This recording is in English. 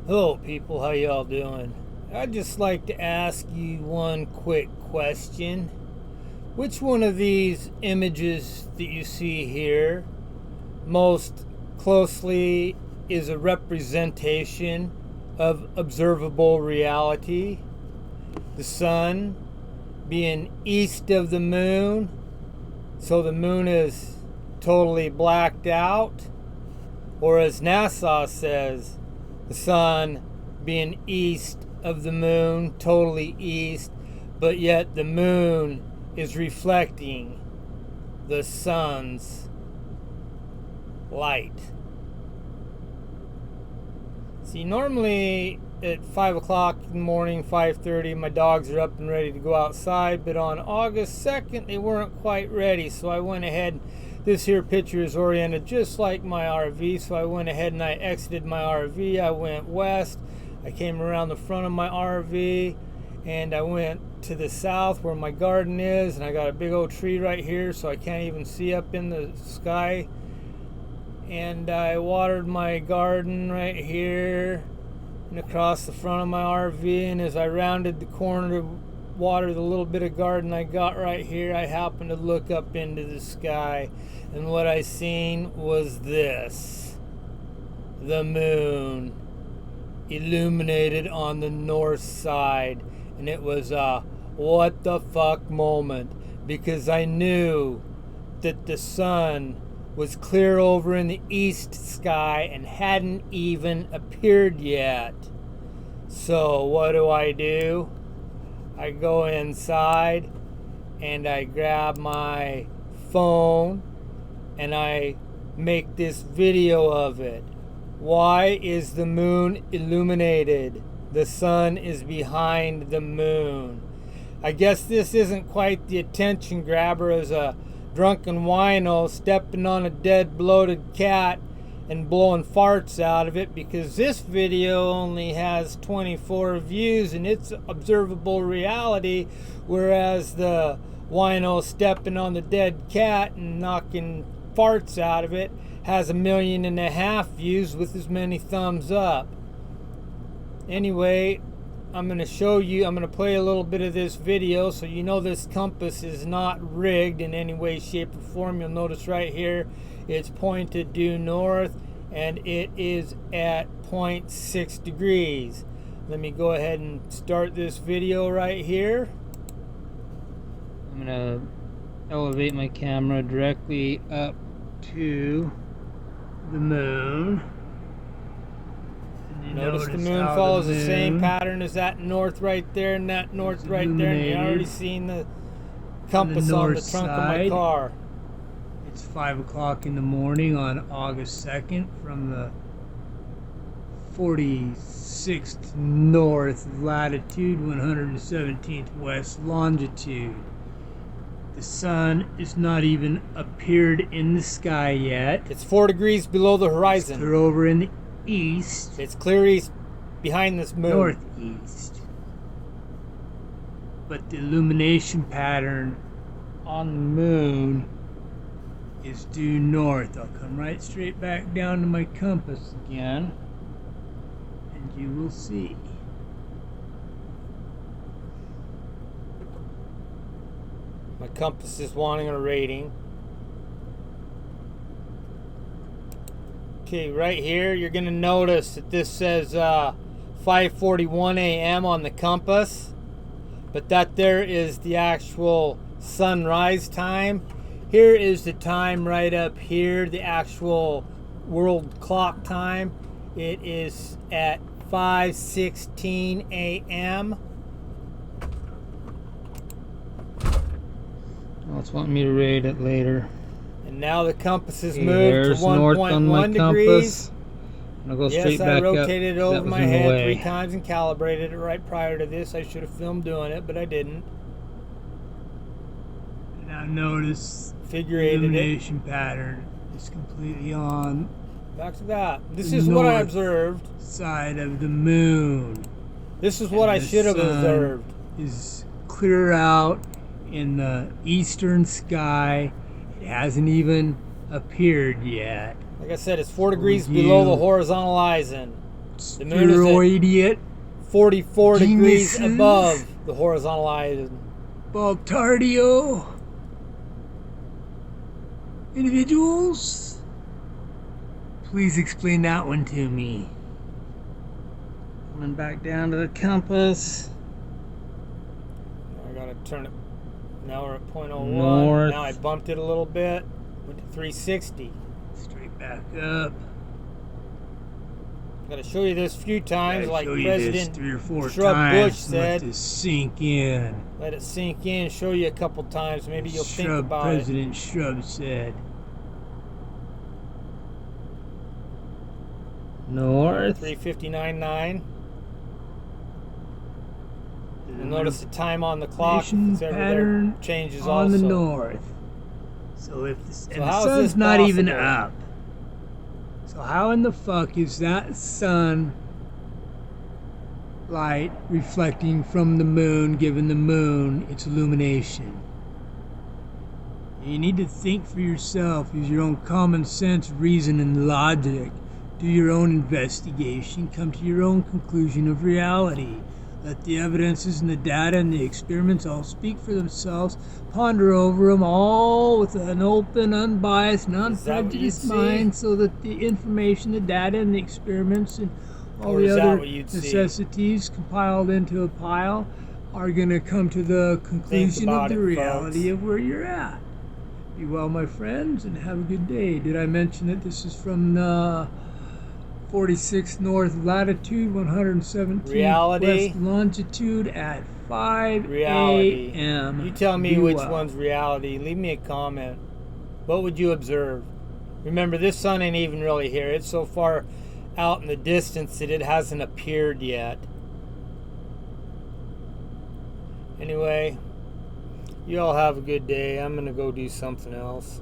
Hello people, how y'all doing? I'd just like to ask you one quick question. Which one of these images that you see here most closely is a representation of observable reality? The sun being east of the moon, so the moon is totally blacked out? Or as NASA says, the sun being east of the moon, totally east, but yet the moon is reflecting the sun's light. See, normally at 5 o'clock in the morning, 5:30, my dogs are up and ready to go outside, but on August 2nd, they weren't quite ready, so I went ahead. This here picture is oriented just like my RV, so I went ahead and I exited my RV. I went west. I came around the front of my RV, and I went to the south where my garden is, and I got a big old tree right here, so I can't even see up in the sky. And I watered my garden right here and across the front of my RV, and as I rounded the corner to water the little bit of garden I got right here, I happened to look up into the sky, and what I seen was this: the moon illuminated on the north side. And it was a what the fuck moment, because I knew that the sun was clear over in the east sky and hadn't even appeared yet. So what do? I go inside and I grab my phone and I make this video of it. Why is the moon illuminated? The sun is behind the moon. I guess this isn't quite the attention grabber as a drunken wino stepping on a dead bloated cat and blowing farts out of it, because this video only has 24 views and it's observable reality, whereas the wino stepping on the dead cat and knocking farts out of it has 1.5 million views with as many thumbs up. Anyway, I'm going to play a little bit of this video so you know this compass is not rigged in any way, shape, or form. You'll notice right here it's pointed due north and it is at 0.6 degrees. Let me go ahead and start this video right here. I'm going to elevate my camera directly up to the moon. Notice the moon follows the same pattern as that north right there and that north right there. And you already seen the compass on the trunk of my car. It's 5 o'clock in the morning on August 2nd from the 46th north latitude, 117th west longitude. The sun is not even appeared in the sky yet. It's 4 degrees below the horizon. It's clear over in the east. It's clear east behind this moon. Northeast. But the illumination pattern on the moon is due north. I'll come right straight back down to my compass again, and you will see. My compass is wanting a rating. Okay, right here you're going to notice that this says 5:41 a.m. on the compass, but that there is the actual sunrise time. Here is the time right up here, the actual world clock time. It is at 5:16 a.m. Well, it's wanting me to rate it later. And now the compass has Okay, moved to 1.1 degrees. I'll go straight back I up. rotated it over That was my in the head way. 3 times and calibrated it right prior to this. I should have filmed doing it, but I didn't. Now notice Figure the eighted it. illumination pattern is completely on Back to that. This the is what I north observed. side of the moon. This is what I the should have sun observed. Is clear out in the eastern sky. It hasn't even appeared yet. Like I said, it's 4 degrees you below the horizontal horizon. The moon is Spheroidiot. at 44 degrees Geniuses. above the horizontal line. Bultardio. Individuals. Please explain that one to me. Coming back down to the compass. I gotta turn it. Now we're at 0.01. North. Now I bumped it a little bit. Went to 360. Straight back up. Gotta show you this a few times, like Show you this President 3 or 4 Shrub times. Bush said. Let this sink in. Let it sink in. Show you a couple times. Maybe you'll think about President Shrub said. it. North. 3:59.9. You'll notice the time on the clock. If it's ever there, Pattern changes on also. the north. So if the, and the how is sun's this not even possible? up. So how in the fuck is that sun light reflecting from the moon, giving the moon its illumination? You need to think for yourself. Use your own common sense, reason, and logic. Do your own investigation. Come to your own conclusion of reality. Let the evidences and the data and the experiments all speak for themselves. Ponder over them all with an open, unbiased, non-prejudiced mind, so that the information, the data, and the experiments and all Or the is that other what you'd see? necessities compiled into a pile are going to come to the conclusion of about the it, reality folks. of where you're at. Be well, my friends, and have a good day. Did I mention that this is from the 46 north latitude, 117 Reality. west longitude at 5 Reality. a.m. You tell me Be which well. one's reality. Leave me a comment. What would you observe? Remember, this sun ain't even really here. It's so far out in the distance that it hasn't appeared yet. Anyway, you all have a good day. I'm going to go do something else.